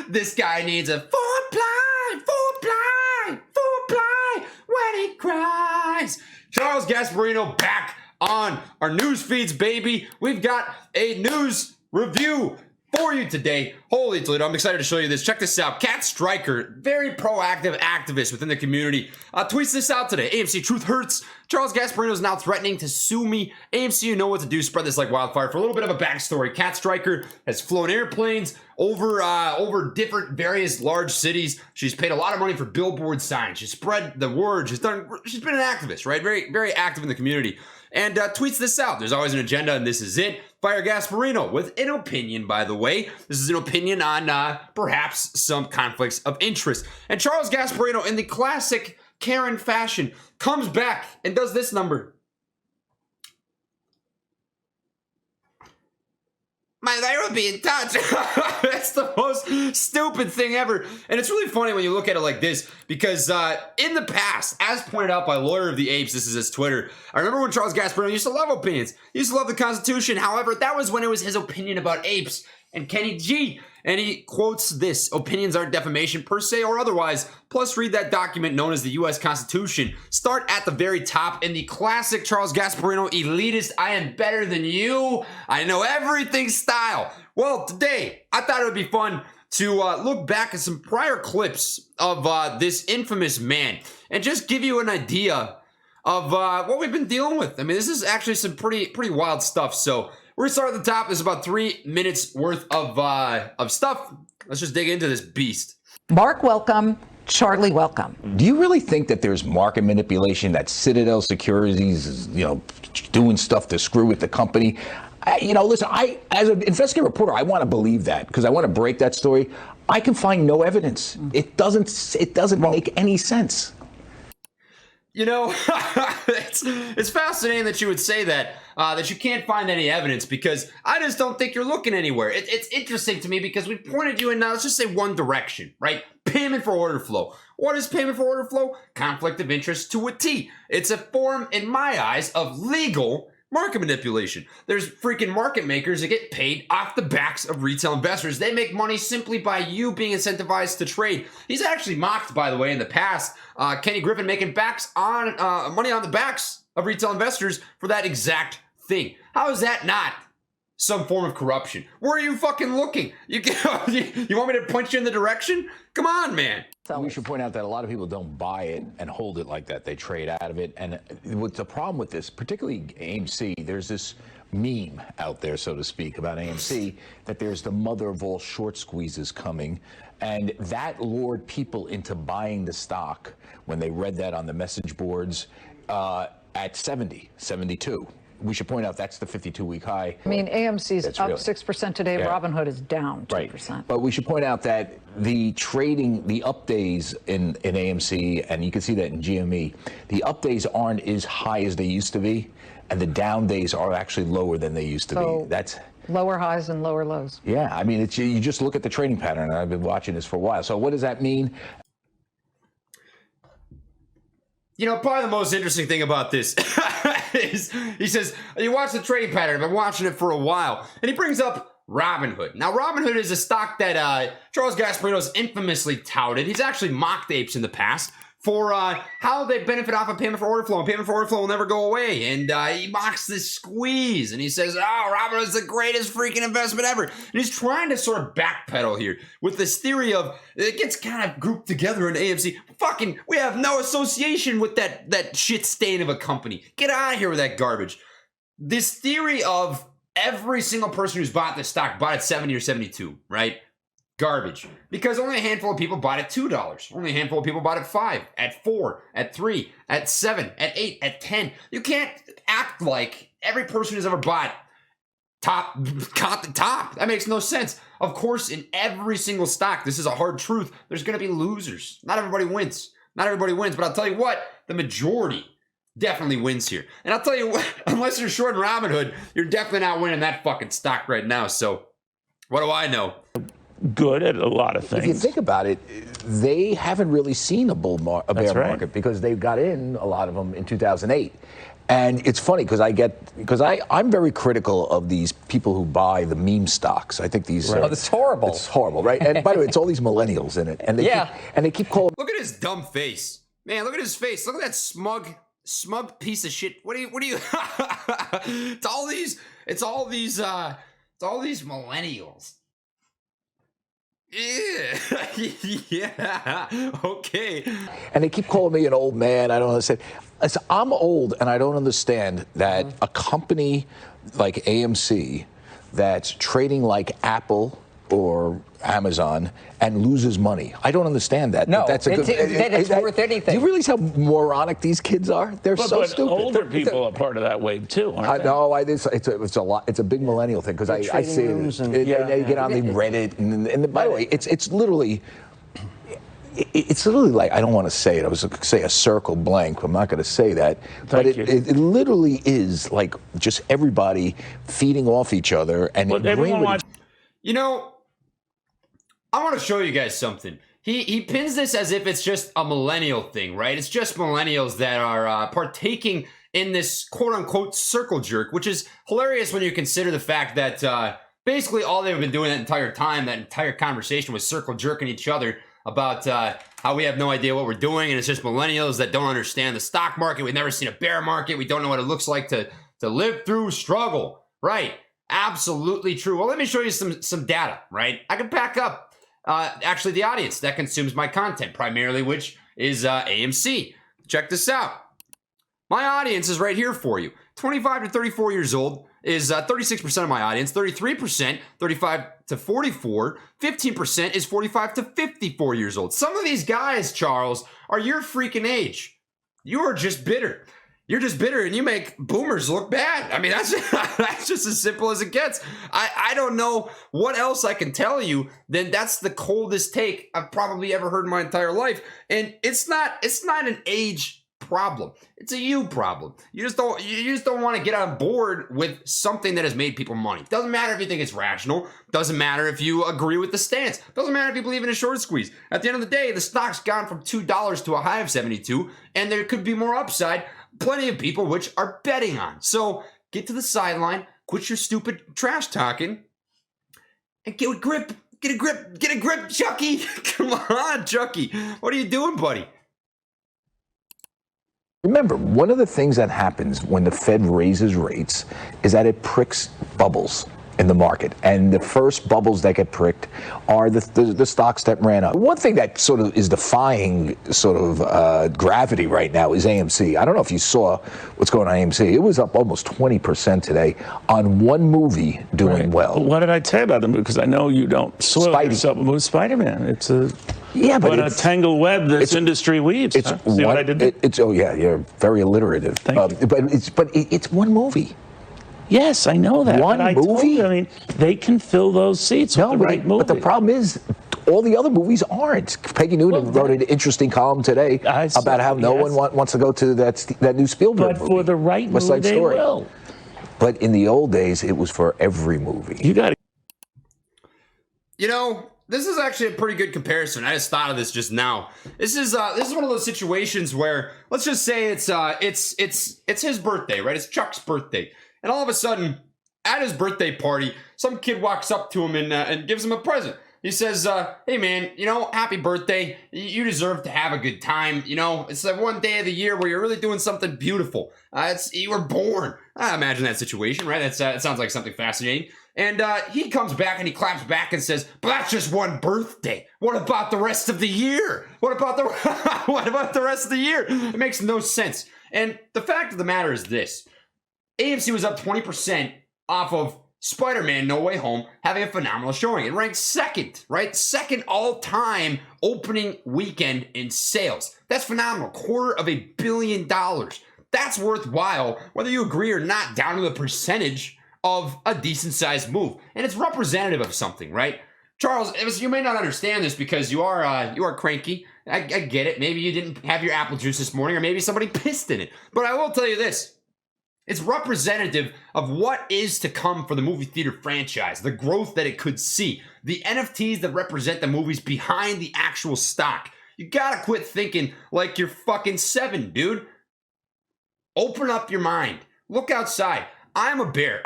This guy needs a four-ply when he cries. Charles Gasparino back on our news feeds, baby. We've got a news review for you today. Holy Toledo, I'm excited to show you this. Check this out. Cat Stryker, very proactive activist within the community, tweets this out today. AMC, truth hurts. Charles Gasparino is now threatening to sue me. AMC, you know what to do. Spread this like wildfire. For a little bit of a backstory, Cat Stryker has flown airplanes over different various large cities. She's paid a lot of money for billboard signs. She's spread the word. She's been an activist, right? Very, very active in the community. And tweets this out. There's always an agenda, and this is it. Fire Gasparino with an opinion, by the way. This is an opinion on perhaps some conflicts of interest. And Charles Gasparino, in the classic Karen fashion, comes back and does this number. My lawyer will be in touch. That's the most stupid thing ever. And it's really funny when you look at it like this, because in the past, as pointed out by Lawyer of the Apes, this is his Twitter, I remember when Charles Gasparino used to love opinions. He used to love the Constitution. However, that was when it was his opinion about apes and Kenny G. And he quotes this: opinions aren't defamation per se or otherwise. Plus, read that document known as the U.S. Constitution. Start at the very top in the classic Charles Gasparino elitist, I am better than you, I know everything style. Well, today, I thought it would be fun to look back at some prior clips of this infamous man and just give you an idea of what we've been dealing with. I mean, this is actually some pretty wild stuff. So we're gonna start at the top. There's about 3 minutes worth of stuff. Let's just dig into this beast. Mark, welcome. Charlie, welcome. Do you really think that there's market manipulation, that Citadel Securities is, doing stuff to screw with the company? Listen, as an investigative reporter, I want to believe that because I want to break that story. I can find no evidence. It doesn't make any sense. It's fascinating that you would say that, that you can't find any evidence, because I just don't think you're looking anywhere. It's interesting to me because we pointed you in, now let's just say one direction, right? Payment for order flow. What is payment for order flow? Conflict of interest to a T. It's a form, in my eyes, of legal market manipulation. There's freaking market makers that get paid off the backs of retail investors. They make money simply by you being incentivized to trade. He's actually mocked, by the way, in the past, Kenny Griffin making money on the backs of retail investors for that exact thing. How is that not some form of corruption? Where are you fucking looking? You want me to point you in the direction? Come on, man. We should point out that a lot of people don't buy it and hold it like that. They trade out of it. And what's the problem with this, particularly AMC, there's this meme out there, so to speak, about AMC, that there's the mother of all short squeezes coming. And that lured people into buying the stock when they read that on the message boards at 70, 72. We should point out that's the 52-week high. I mean, AMC's up 6% today. Yeah. Robinhood is down 2%. Right. But we should point out that the trading, the up days in AMC, and you can see that in GME, the up days aren't as high as they used to be, and the down days are actually lower than they used to be. That's lower highs and lower lows. Yeah, I mean, you just look at the trading pattern, and I've been watching this for a while. So what does that mean? Probably the most interesting thing about this is he says, you watch the trading pattern, I've been watching it for a while. And he brings up Robinhood. Now, Robinhood is a stock that Charles Gasparino's infamously touted. He's actually mocked apes in the past for how they benefit off of payment for order flow. And payment for order flow will never go away. And he mocks this squeeze. And he says, Robinhood is the greatest freaking investment ever. And he's trying to sort of backpedal here with this theory of, it gets kind of grouped together in AMC. Fucking, we have no association with that shit stain of a company. Get out of here with that garbage. This theory of every single person who's bought this stock bought at 70 or 72, right? Garbage. Because only a handful of people bought at $2. Only a handful of people bought at 5, at 4, at 3, at 7, at 8, at 10. You can't act like every person who's ever bought caught the top. That makes no sense. Of course, in every single stock, this is a hard truth, there's going to be losers. Not everybody wins. Not everybody wins. But I'll tell you what, the majority definitely wins here. And I'll tell you what, unless you're short in Robinhood, you're definitely not winning that fucking stock right now. So what do I know? good at a lot of things. If you think about it, they haven't really seen a bear market because they got in, a lot of them, in 2008. And it's funny because I'm very critical of these people who buy the meme stocks. I think these. Oh, that's horrible. It's horrible, right? And by the way, it's all these millennials in it, and they keep calling. Look at his dumb face, man. Look at his face. Look at that smug piece of shit. What do you? It's all these millennials. Yeah. Yeah. Okay. And they keep calling me an old man. I don't understand. I'm old, and I don't understand that a company like AMC that's trading like Apple or Amazon and loses money. I don't understand that. No, that's it's worth anything. Do you realize how moronic these kids are? They're so stupid. Older people are part of that wave too, aren't they? No, it's a lot. It's a big millennial thing because I see it. They get on the Reddit, and by the way, it's literally. It's literally like, I don't want to say it. I was going to say a circle blank. I'm not going to say that. But it literally is like just everybody feeding off each other and agreeing with. You know, I want to show you guys something. He pins this as if it's just a millennial thing, right? It's just millennials that are partaking in this quote-unquote circle jerk, which is hilarious when you consider the fact that basically all they've been doing that entire time, that entire conversation, was circle jerking each other about how we have no idea what we're doing, and it's just millennials that don't understand the stock market. We've never seen a bear market. We don't know what it looks like to live through struggle. Right. Absolutely true. Well, let me show you some data, right? I can back up actually the audience that consumes my content, primarily, which is AMC. Check this out. My audience is right here for you. 25 to 34 years old is 36% of my audience, 33%, 35 to 44, 15% is 45 to 54 years old. Some of these guys, Charles, are your freaking age. You are just bitter. You're just bitter, and you make boomers look bad. I mean, that's just as simple as it gets. I don't know what else I can tell you than that's the coldest take I've probably ever heard in my entire life. And it's not an age problem. It's a you problem. You just don't want to get on board with something that has made people money. Doesn't matter if you think it's rational. Doesn't matter if you agree with the stance. Doesn't matter if you believe in a short squeeze. At the end of the day, the stock's gone from $2 to a high of 72, and there could be more upside. Plenty of people which are betting on. So get to the sideline, quit your stupid trash talking, and get a grip. Get a grip, Chucky. Come on, Chucky. What are you doing, buddy? Remember, one of the things that happens when the Fed raises rates is that it pricks bubbles in the market. And the first bubbles that get pricked are the stocks that ran up. One thing that sort of is defying sort of gravity right now is AMC. I don't know if you saw what's going on AMC. It was up almost 20% today on one movie doing well. What did I tell you about the movie? Because I know you don't soil yourself with Spider-Man. It's a... Yeah, but a tangled web this industry weaves. It's See what I did there? Yeah, you're very alliterative. But it's one movie. Yes, I know that. One movie? I mean, they can fill those seats with the right movie. But the problem is, all the other movies aren't. Peggy Noonan wrote an interesting column today about how no one wants to go to that new Spielberg movie. But for the right movie, they will. But in the old days, it was for every movie. You got to. You know, this is actually a pretty good comparison. I just thought of this just now. This is one of those situations where, let's just say it's his birthday, right? It's Chuck's birthday. And all of a sudden, at his birthday party, some kid walks up to him and gives him a present. He says, hey man, you know, happy birthday. You deserve to have a good time. You know, it's that one day of the year where you're really doing something beautiful. You were born. I imagine that situation, right? That sounds like something fascinating. And he comes back and he claps back and says, but that's just one birthday. What about the rest of the year? What about the rest of the year? It makes no sense. And the fact of the matter is this. AMC was up 20% off of Spider-Man No Way Home having a phenomenal showing. It ranked second, right? Second all-time opening weekend in sales. That's phenomenal. $250 million. That's worthwhile, whether you agree or not, down to the percentage of a decent-sized move. And it's representative of something, right? Charles, you may not understand this because you are cranky. I get it. Maybe you didn't have your apple juice this morning, or maybe somebody pissed in it. But I will tell you this. It's representative of what is to come for the movie theater franchise, the growth that it could see, the NFTs that represent the movies behind the actual stock. You gotta quit thinking like you're fucking 7, dude. Open up your mind. Look outside. I'm a bear.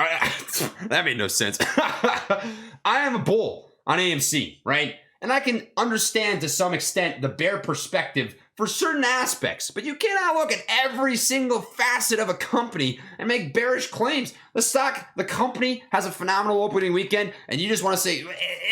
That made no sense. I am a bull on AMC, right? And I can understand to some extent the bear perspective for certain aspects, but you cannot look at every single facet of a company and make bearish claims. The company has a phenomenal opening weekend, and you just want to say,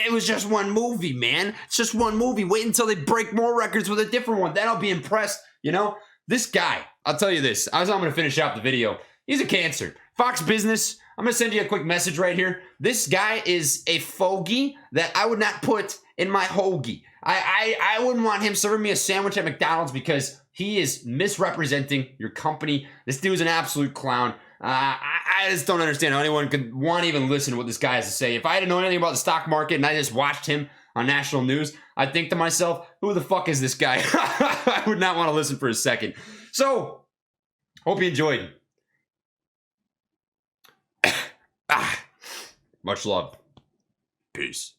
it was just one movie, man. It's just one movie. Wait until they break more records with a different one. Then I'll be impressed. You know, this guy, I'll tell you this, I'm going to finish out the video. He's a cancer. Fox Business, I'm going to send you a quick message right here. This guy is a fogey that I would not put in my hoagie. I wouldn't want him serving me a sandwich at McDonald's because he is misrepresenting your company. This dude's an absolute clown. I just don't understand how anyone could want to even listen to what this guy has to say. If I didn't know anything about the stock market and I just watched him on national news, I'd think to myself, who the fuck is this guy? I would not want to listen for a second. So, hope you enjoyed. Much love. Peace.